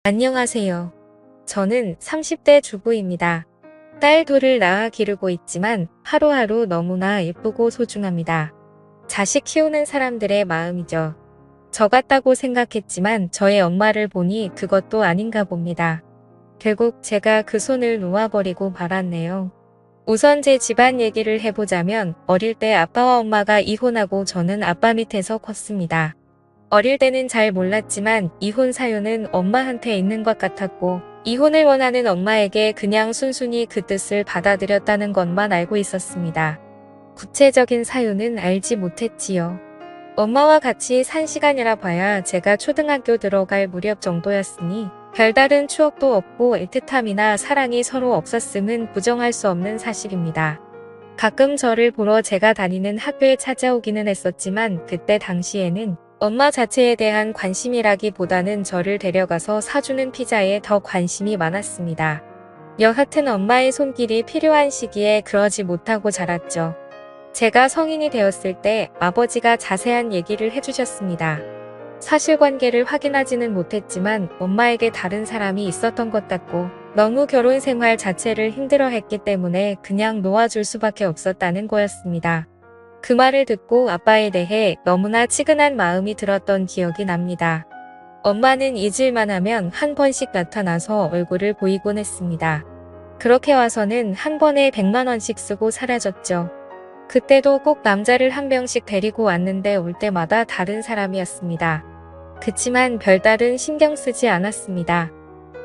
안녕하세요. 저는 30대 주부입니다. 딸 둘을 낳아 기르고 있지만 하루하루 너무나 예쁘고 소중합니다. 자식 키우는 사람들의 마음이죠. 저 같다고 생각했지만 저의 엄마를 보니 그것도 아닌가 봅니다. 결국 제가 그 손을 놓아버리고 말았네요. 우선 제 집안 얘기를 해보자면 어릴 때 아빠와 엄마가 이혼하고 저는 아빠 밑에서 컸습니다. 어릴 때는 잘 몰랐지만 이혼 사유는 엄마한테 있는 것 같았고 이혼을 원하는 엄마에게 그냥 순순히 그 뜻을 받아들였다는 것만 알고 있었습니다. 구체적인 사유는 알지 못했지요. 엄마와 같이 산 시간이라 봐야 제가 초등학교 들어갈 무렵 정도였으니 별다른 추억도 없고 애틋함이나 사랑이 서로 없었음은 부정할 수 없는 사실입니다. 가끔 저를 보러 제가 다니는 학교에 찾아오기는 했었지만 그때 당시에는 엄마 자체에 대한 관심이라기보다는 저를 데려가서 사주는 피자에 더 관심이 많았습니다. 여하튼 엄마의 손길이 필요한 시기에 그러지 못하고 자랐죠. 제가 성인이 되었을 때 아버지가 자세한 얘기를 해주셨습니다. 사실관계를 확인하지는 못했지만 엄마에게 다른 사람이 있었던 것 같고 너무 결혼 생활 자체를 힘들어했기 때문에 그냥 놓아줄 수밖에 없었다는 거였습니다. 그 말을 듣고 아빠에 대해 너무나 치근한 마음이 들었던 기억이 납니다. 엄마는 잊을만 하면 한 번씩 나타나서 얼굴을 보이곤 했습니다. 그렇게 와서는 한 번에 100만 원씩 쓰고 사라졌죠. 그때도 꼭 남자를 한 명씩 데리고 왔는데 올 때마다 다른 사람이었습니다. 그치만 별다른 신경 쓰지 않았습니다.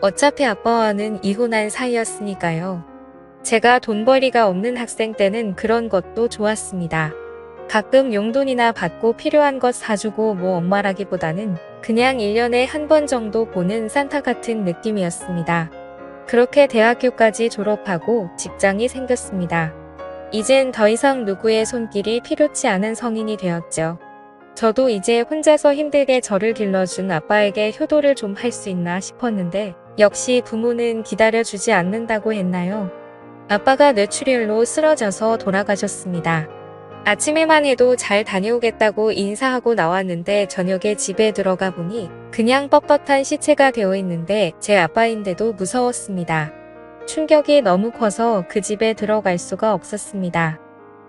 어차피 아빠와는 이혼한 사이였으니까요. 제가 돈벌이가 없는 학생 때는 그런 것도 좋았습니다. 가끔 용돈이나 받고 필요한 것 사주고 뭐 엄마라기보다는 그냥 1년에 한 번 정도 보는 산타 같은 느낌이었습니다. 그렇게 대학교까지 졸업하고 직장이 생겼습니다. 이젠 더 이상 누구의 손길이 필요치 않은 성인이 되었죠. 저도 이제 혼자서 힘들게 저를 길러준 아빠에게 효도를 좀 할 수 있나 싶었는데 역시 부모는 기다려주지 않는다고 했나요? 아빠가 뇌출혈로 쓰러져서 돌아가셨습니다. 아침에만 해도 잘 다녀오겠다고 인사하고 나왔는데 저녁에 집에 들어가 보니 그냥 뻣뻣한 시체가 되어 있는데 제 아빠인데도 무서웠습니다. 충격이 너무 커서 그 집에 들어갈 수가 없었습니다.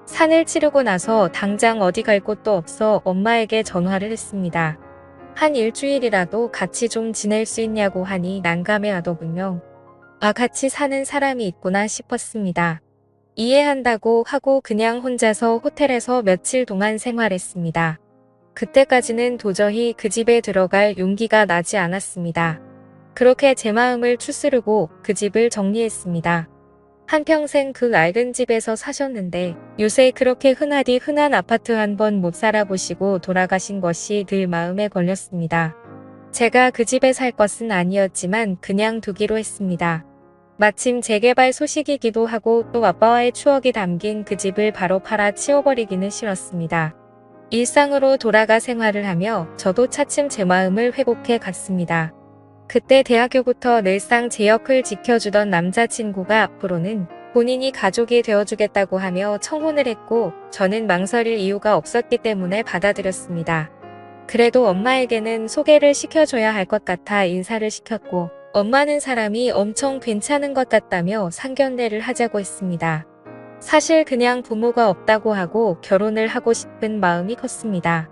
산을 치르고 나서 당장 어디 갈 곳도 없어 엄마에게 전화를 했습니다. 한 일주일이라도 같이 좀 지낼 수 있냐고 하니 난감해 하더군요. 아, 같이 사는 사람이 있구나 싶었습니다. 이해한다고 하고 그냥 혼자서 호텔에서 며칠 동안 생활했습니다. 그때까지는 도저히 그 집에 들어갈 용기가 나지 않았습니다. 그렇게 제 마음을 추스르고 그 집을 정리했습니다. 한평생 그 낡은 집에서 사셨는데 요새 그렇게 흔하디 흔한 아파트 한 번 못 살아보시고 돌아가신 것이 늘 마음에 걸렸습니다. 제가 그 집에 살 것은 아니었지만 그냥 두기로 했습니다. 마침 재개발 소식이기도 하고 또 아빠와의 추억이 담긴 그 집을 바로 팔아 치워버리기는 싫었습니다. 일상으로 돌아가 생활을 하며 저도 차츰 제 마음을 회복해 갔습니다. 그때 대학교부터 늘상 제 옆을 지켜주던 남자친구가 앞으로는 본인이 가족이 되어주겠다고 하며 청혼을 했고 저는 망설일 이유가 없었기 때문에 받아들였습니다. 그래도 엄마에게는 소개를 시켜줘야 할 것 같아 인사를 시켰고 엄마는 사람이 엄청 괜찮은 것 같다며 상견례를 하자고 했습니다. 사실 그냥 부모가 없다고 하고 결혼을 하고 싶은 마음이 컸습니다.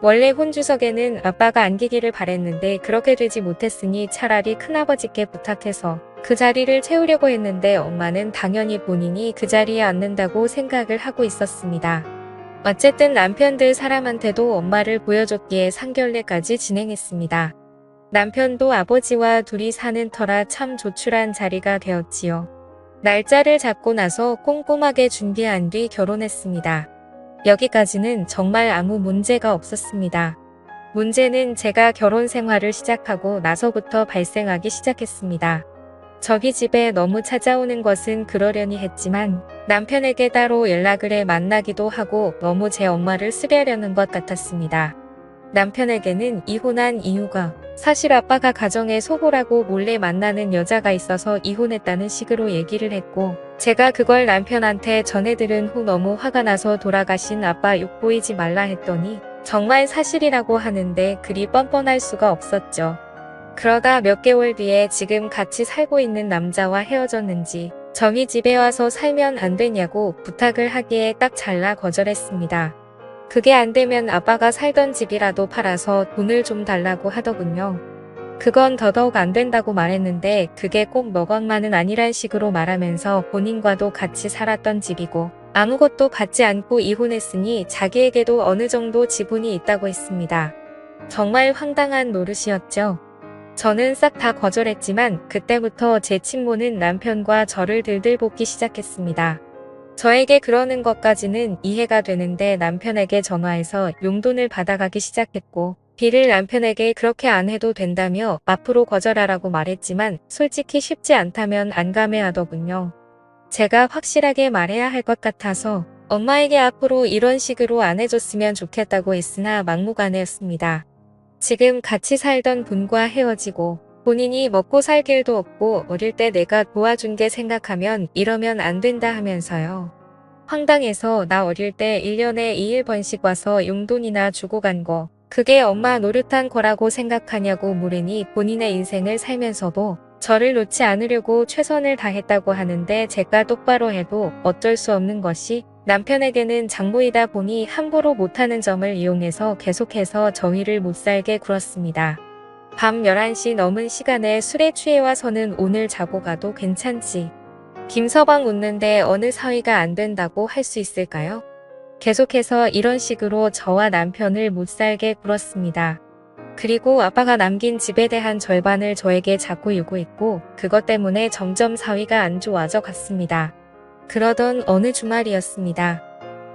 원래 혼주석에는 아빠가 안기기를 바랬는데 그렇게 되지 못했으니 차라리 큰아버지께 부탁해서 그 자리를 채우려고 했는데 엄마는 당연히 본인이 그 자리에 앉는다고 생각을 하고 있었습니다. 어쨌든 남편들 사람한테도 엄마를 보여줬기에 상견례까지 진행했습니다. 남편도 아버지와 둘이 사는 터라 참 조촐한 자리가 되었지요. 날짜를 잡고 나서 꼼꼼하게 준비한 뒤 결혼했습니다. 여기까지는 정말 아무 문제가 없었습니다. 문제는 제가 결혼 생활을 시작하고 나서부터 발생하기 시작했습니다. 저희 집에 너무 찾아오는 것은 그러려니 했지만 남편에게 따로 연락을 해 만나기도 하고 너무 제 엄마를 쓰려는 것 같았습니다. 남편에게는 이혼한 이유가 사실 아빠가 가정에 소홀하고 몰래 만나는 여자가 있어서 이혼했다는 식으로 얘기를 했고 제가 그걸 남편한테 전해들은 후 너무 화가 나서 돌아가신 아빠 욕보이지 말라 했더니 정말 사실이라고 하는데 그리 뻔뻔할 수가 없었죠. 그러다 몇 개월 뒤에 지금 같이 살고 있는 남자와 헤어졌는지 저희 집에 와서 살면 안 되냐고 부탁을 하기에 딱 잘라 거절했습니다. 그게 안 되면 아빠가 살던 집이라도 팔아서 돈을 좀 달라고 하더군요. 그건 더더욱 안 된다고 말했는데 그게 꼭 너것만은 아니란 식으로 말하면서 본인과도 같이 살았던 집이고 아무것도 받지 않고 이혼했으니 자기에게도 어느 정도 지분이 있다고 했습니다. 정말 황당한 노릇이었죠. 저는 싹 다 거절했지만 그때부터 제 친모는 남편과 저를 들들 볶기 시작했습니다. 저에게 그러는 것까지는 이해가 되는데 남편에게 전화해서 용돈을 받아가기 시작했고 비를 남편에게 그렇게 안 해도 된다며 앞으로 거절하라고 말했지만 솔직히 쉽지 않다면 안 감해하더군요. 제가 확실하게 말해야 할 것 같아서 엄마에게 앞으로 이런 식으로 안 해줬으면 좋겠다고 했으나 막무가내였습니다. 지금 같이 살던 분과 헤어지고 본인이 먹고 살 길도 없고 어릴 때 내가 도와준 게 생각하면 이러면 안 된다 하면서요. 황당해서 나 어릴 때 1년에 2일 번씩 와서 용돈이나 주고 간 거 그게 엄마 노릇한 거라고 생각하냐고 물으니 본인의 인생을 살면서도 저를 놓지 않으려고 최선을 다했다고 하는데 제가 똑바로 해도 어쩔 수 없는 것이 남편에게는 장보이다 보니 함부로 못하는 점을 이용해서 계속해서 저희를 못살게 굴었습니다. 밤 11시 넘은 시간에 술에 취해 와서는 오늘 자고 가도 괜찮지. 김서방 웃는데 어느 사위가 안 된다고 할 수 있을까요? 계속해서 이런 식으로 저와 남편을 못살게 굴었습니다. 그리고 아빠가 남긴 집에 대한 절반을 저에게 자꾸 요구했고 그것 때문에 점점 사위가 안 좋아져 갔습니다. 그러던 어느 주말이었습니다.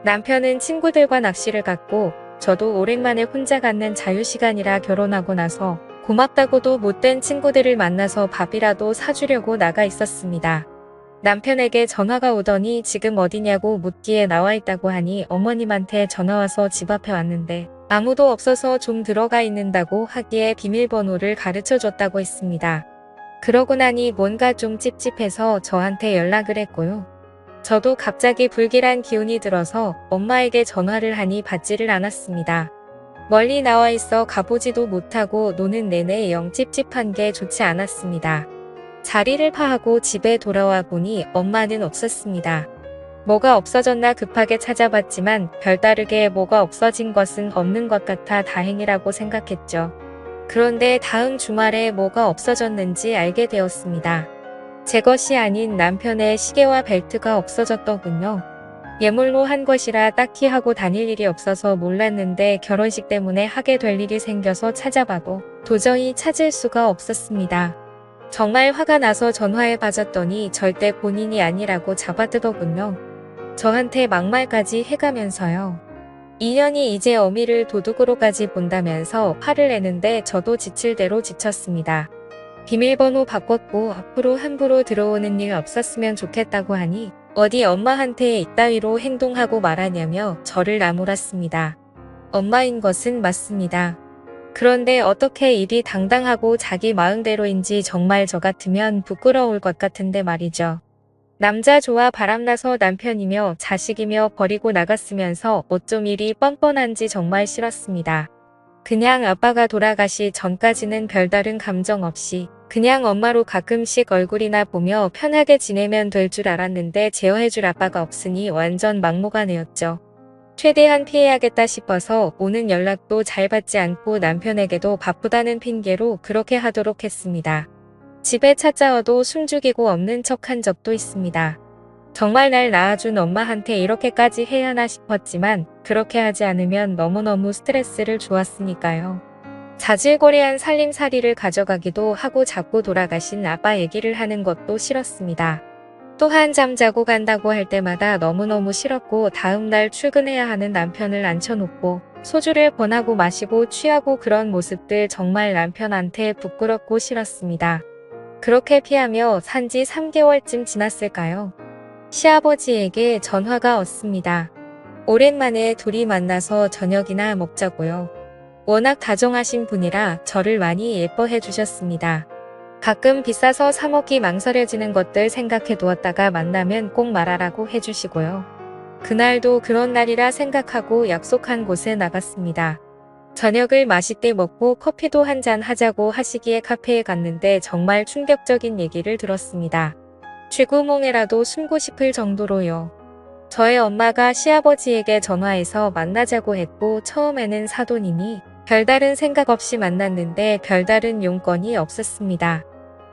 남편은 친구들과 낚시를 갔고 저도 오랜만에 혼자 갖는 자유시간이라 결혼하고 나서 고맙다고도 못된 친구들을 만나서 밥이라도 사주려고 나가 있었습니다. 남편에게 전화가 오더니 지금 어디냐고 묻기에 나와 있다고 하니 어머님한테 전화와서 집 앞에 왔는데 아무도 없어서 좀 들어가 있는다고 하기에 비밀번호를 가르쳐 줬다고 했습니다. 그러고 나니 뭔가 좀 찝찝해서 저한테 연락을 했고요. 저도 갑자기 불길한 기운이 들어서 엄마에게 전화를 하니 받지를 않았습니다. 멀리 나와 있어 가보지도 못하고 노는 내내 영 찝찝한 게 좋지 않았습니다. 자리를 파하고 집에 돌아와 보니 엄마는 없었습니다. 뭐가 없어졌나 급하게 찾아봤지만 별다르게 뭐가 없어진 것은 없는 것 같아 다행이라고 생각했죠. 그런데 다음 주말에 뭐가 없어졌는지 알게 되었습니다. 제 것이 아닌 남편의 시계와 벨트가 없어졌더군요. 예물로 한 것이라 딱히 하고 다닐 일이 없어서 몰랐는데 결혼식 때문에 하게 될 일이 생겨서 찾아봐도 도저히 찾을 수가 없었습니다. 정말 화가 나서 전화에 받았더니 절대 본인이 아니라고 잡아뜨더군요. 저한테 막말까지 해가면서요. 인연이 이제 어미를 도둑으로까지 본다면서 화를 내는데 저도 지칠 대로 지쳤습니다. 비밀번호 바꿨고 앞으로 함부로 들어오는 일 없었으면 좋겠다고 하니 어디 엄마한테 이따위로 행동하고 말하냐며 저를 나무랐습니다. 엄마인 것은 맞습니다. 그런데 어떻게 일이 당당하고 자기 마음대로인지 정말 저 같으면 부끄러울 것 같은데 말이죠. 남자 좋아 바람나서 남편이며 자식이며 버리고 나갔으면서 어쩜 일이 뻔뻔한지 정말 싫었습니다. 그냥 아빠가 돌아가시 전까지는 별다른 감정 없이 그냥 엄마로 가끔씩 얼굴이나 보며 편하게 지내면 될 줄 알았는데 제어해줄 아빠가 없으니 완전 막무가내였죠. 최대한 피해야겠다 싶어서 오는 연락도 잘 받지 않고 남편에게도 바쁘다는 핑계로 그렇게 하도록 했습니다. 집에 찾아와도 숨죽이고 없는 척한 적도 있습니다. 정말 날 낳아준 엄마한테 이렇게까지 해야 하나 싶었지만 그렇게 하지 않으면 너무너무 스트레스를 주었으니까요. 자질고레한 살림살이를 가져가기도 하고 자꾸 돌아가신 아빠 얘기를 하는 것도 싫었습니다. 또한 잠자고 간다고 할 때마다 너무너무 싫었고 다음날 출근해야 하는 남편을 앉혀놓고 소주를 권하고 마시고 취하고 그런 모습들 정말 남편한테 부끄럽고 싫었습니다. 그렇게 피하며 산지 3개월쯤 지났을까요? 시아버지에게 전화가 왔습니다. 오랜만에 둘이 만나서 저녁이나 먹자고요. 워낙 다정하신 분이라 저를 많이 예뻐해 주셨습니다. 가끔 비싸서 사 먹기 망설여지는 것들 생각해 두었다가 만나면 꼭 말하라고 해주시고요. 그날도 그런 날이라 생각하고 약속한 곳에 나갔습니다. 저녁을 맛있게 먹고 커피도 한잔 하자고 하시기에 카페에 갔는데 정말 충격적인 얘기를 들었습니다. 쥐구멍에라도 숨고 싶을 정도로요. 저의 엄마가 시아버지에게 전화해서 만나자고 했고 처음에는 사돈이니 별다른 생각 없이 만났는데 별다른 용건이 없었습니다.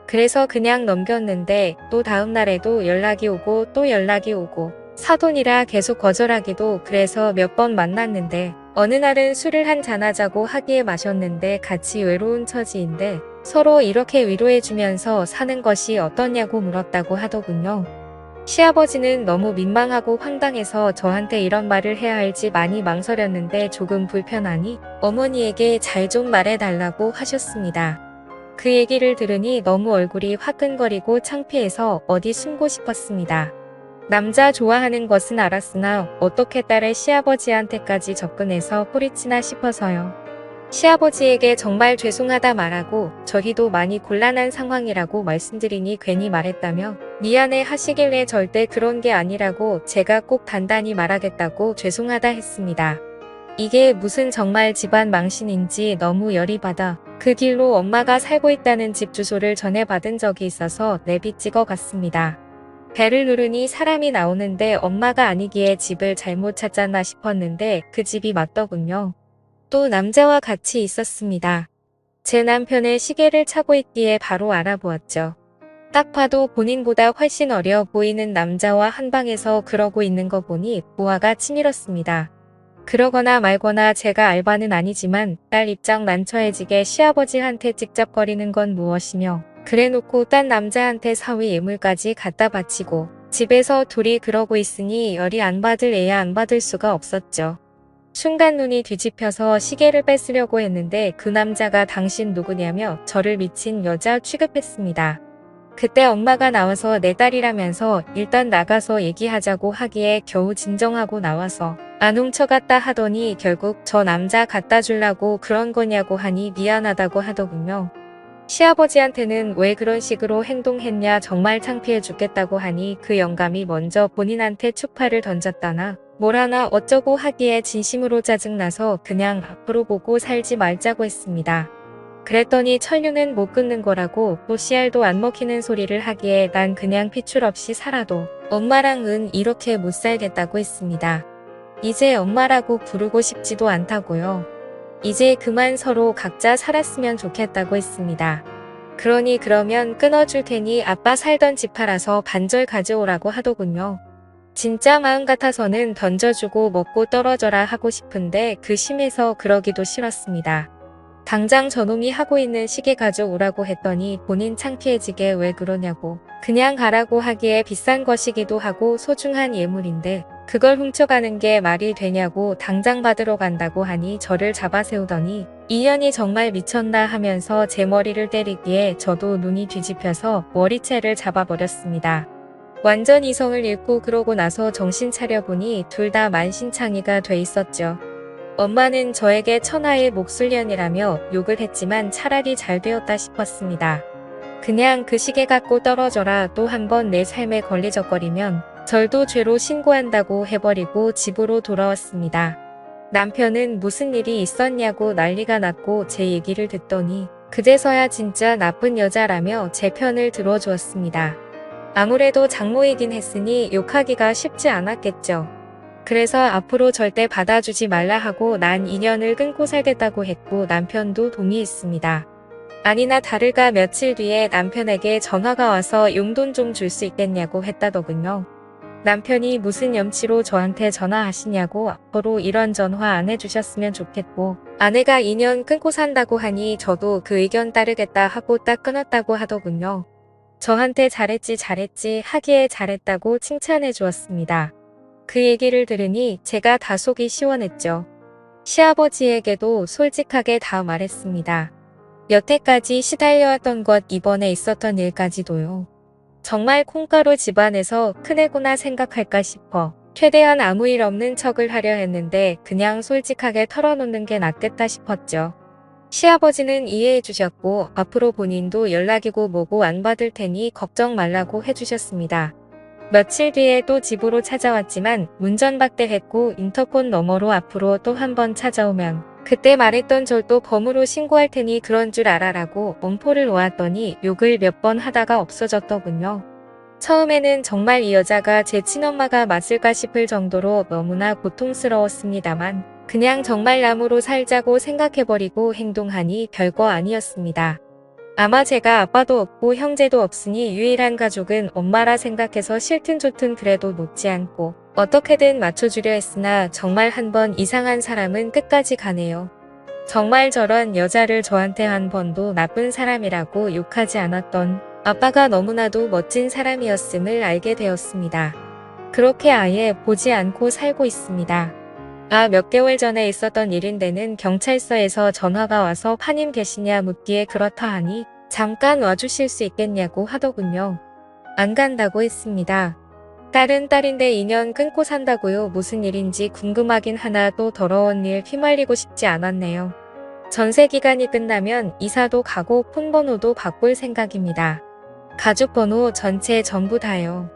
그래서 그냥 넘겼는데 또 다음 날에도 연락이 오고 또 연락이 오고 사돈이라 계속 거절하기도 그래서 몇 번 만났는데 어느 날은 술을 한잔 하자고 하기에 마셨는데 같이 외로운 처지인데 서로 이렇게 위로해주면서 사는 것이 어떠냐고 물었다고 하더군요. 시아버지는 너무 민망하고 황당해서 저한테 이런 말을 해야 할지 많이 망설였는데 조금 불편하니 어머니에게 잘 좀 말해달라고 하셨습니다. 그 얘기를 들으니 너무 얼굴이 화끈거리고 창피해서 어디 숨고 싶었습니다. 남자 좋아하는 것은 알았으나 어떻게 딸의 시아버지한테까지 접근해서 뿌리치나 싶어서요. 시아버지에게 정말 죄송하다 말하고 저희도 많이 곤란한 상황이라고 말씀드리니 괜히 말했다며 미안해 하시길래 절대 그런 게 아니라고 제가 꼭 단단히 말하겠다고 죄송하다 했습니다. 이게 무슨 정말 집안 망신인지 너무 열이 받아 그 길로 엄마가 살고 있다는 집 주소를 전해받은 적이 있어서 내비 찍어 갔습니다. 배를 누르니 사람이 나오는데 엄마가 아니기에 집을 잘못 찾았나 싶었는데 그 집이 맞더군요. 또 남자와 같이 있었습니다. 제 남편의 시계를 차고 있기에 바로 알아보았죠. 딱 봐도 본인보다 훨씬 어려 보이는 남자와 한 방에서 그러고 있는 거 보니 부하가 치밀었습니다. 그러거나 말거나 제가 알바는 아니지만 딸 입장 난처해지게 시아버지한테 직접거리는 건 무엇이며 그래놓고 딴 남자한테 사위 예물까지 갖다 바치고 집에서 둘이 그러고 있으니 열이 안 받을 애야 안 받을 수가 없었죠. 순간 눈이 뒤집혀서 시계를 뺏으려고 했는데 그 남자가 당신 누구냐며 저를 미친 여자 취급했습니다. 그때 엄마가 나와서 내 딸이라면서 일단 나가서 얘기하자고 하기에 겨우 진정하고 나와서 안 훔쳐갔다 하더니 결국 저 남자 갖다 주려고 그런 거냐고 하니 미안하다고 하더군요. 시아버지한테는 왜 그런 식으로 행동했냐 정말 창피해 죽겠다고 하니 그 영감이 먼저 본인한테 추파를 던졌다나 뭘 하나 어쩌고 하기에 진심으로 짜증나서 그냥 앞으로 보고 살지 말자고 했습니다. 그랬더니 천류는 못 끊는 거라고 또 씨알도 안 먹히는 소리를 하기에 난 그냥 핏줄 없이 살아도 엄마랑은 이렇게 못 살겠다고 했습니다. 이제 엄마라고 부르고 싶지도 않다고요. 이제 그만 서로 각자 살았으면 좋겠다고 했습니다. 그러니 그러면 끊어줄 테니 아빠 살던 집 팔아서 반절 가져오라고 하더군요. 진짜 마음 같아서는 던져주고 먹고 떨어져라 하고 싶은데 그 심해서 그러기도 싫었습니다. 당장 저놈이 하고 있는 시계 가져오라고 했더니 본인 창피해지게 왜 그러냐고 그냥 가라고 하기에 비싼 것이기도 하고 소중한 예물인데 그걸 훔쳐가는 게 말이 되냐고 당장 받으러 간다고 하니 저를 잡아세우더니 이년이 정말 미쳤나 하면서 제 머리를 때리기에 저도 눈이 뒤집혀서 머리채를 잡아버렸습니다. 완전 이성을 잃고 그러고 나서 정신 차려보니 둘 다 만신창이가 돼 있었죠. 엄마는 저에게 천하의 목술년이라며 욕을 했지만 차라리 잘 되었다 싶었습니다. 그냥 그 시계 갖고 떨어져라 또 한 번 내 삶에 걸리적거리면 절도 죄로 신고한다고 해버리고 집으로 돌아왔습니다. 남편은 무슨 일이 있었냐고 난리가 났고 제 얘기를 듣더니 그제서야 진짜 나쁜 여자라며 제 편을 들어주었습니다. 아무래도 장모이긴 했으니 욕하기가 쉽지 않았겠죠. 그래서 앞으로 절대 받아주지 말라 하고 난 인연을 끊고 살겠다고 했고 남편도 동의했습니다. 아니나 다를까 며칠 뒤에 남편에게 전화가 와서 용돈 좀 줄 수 있겠냐고 했다더군요. 남편이 무슨 염치로 저한테 전화하시냐고 앞으로 이런 전화 안 해주셨으면 좋겠고 아내가 인연 끊고 산다고 하니 저도 그 의견 따르겠다 하고 딱 끊었다고 하더군요. 저한테 잘했지 하기에 잘했다고 칭찬해 주었습니다. 그 얘기를 들으니 제가 다 속이 시원했죠. 시아버지에게도 솔직하게 다 말했습니다. 여태까지 시달려왔던 것 이번에 있었던 일까지도요. 정말 콩가루 집안에서 큰애구나 생각할까 싶어 최대한 아무 일 없는 척을 하려 했는데 그냥 솔직하게 털어놓는 게 낫겠다 싶었죠. 시아버지는 이해해 주셨고 앞으로 본인도 연락이고 뭐고 안 받을 테니 걱정 말라고 해주셨습니다. 며칠 뒤에 또 집으로 찾아왔지만 문전박대했고 인터폰 너머로 앞으로 또 한 번 찾아오면 그때 말했던 절 또 범으로 신고할 테니 그런 줄 알아라고 엄포를 놓았더니 욕을 몇 번 하다가 없어졌더군요. 처음에는 정말 이 여자가 제 친엄마가 맞을까 싶을 정도로 너무나 고통스러웠습니다만 그냥 정말 남으로 살자고 생각해버리고 행동하니 별거 아니었습니다. 아마 제가 아빠도 없고 형제도 없으니 유일한 가족은 엄마라 생각해서 싫든 좋든 그래도 놓지 않고 어떻게든 맞춰주려 했으나 정말 한 번 이상한 사람은 끝까지 가네요. 정말 저런 여자를 저한테 한 번도 나쁜 사람이라고 욕하지 않았던 아빠가 너무나도 멋진 사람이었음을 알게 되었습니다. 그렇게 아예 보지 않고 살고 있습니다. 몇 개월 전에 있었던 일인데는 경찰서에서 전화가 와서 파님 계시냐 묻기에 그렇다 하니 잠깐 와주실 수 있겠냐고 하더군요. 안 간다고 했습니다. 딸은 딸인데 인연 끊고 산다고요. 무슨 일인지 궁금하긴 하나 또 더러운 일 휘말리고 싶지 않았네요. 전세 기간이 끝나면 이사도 가고 폰번호도 바꿀 생각입니다. 가족번호 전체 전부 다요.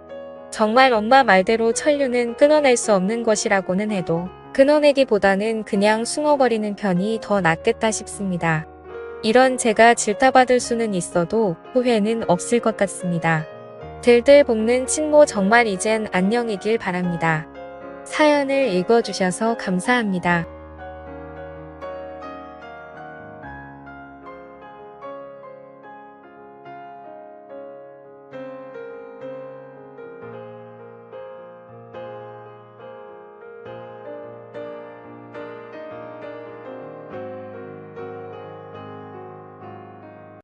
정말 엄마 말대로 천류는 끊어낼 수 없는 것이라고는 해도 끊어내기보다는 그냥 숨어버리는 편이 더 낫겠다 싶습니다. 이런 제가 질타받을 수는 있어도 후회는 없을 것 같습니다. 들들 볶는 친모 정말 이젠 안녕이길 바랍니다. 사연을 읽어주셔서 감사합니다.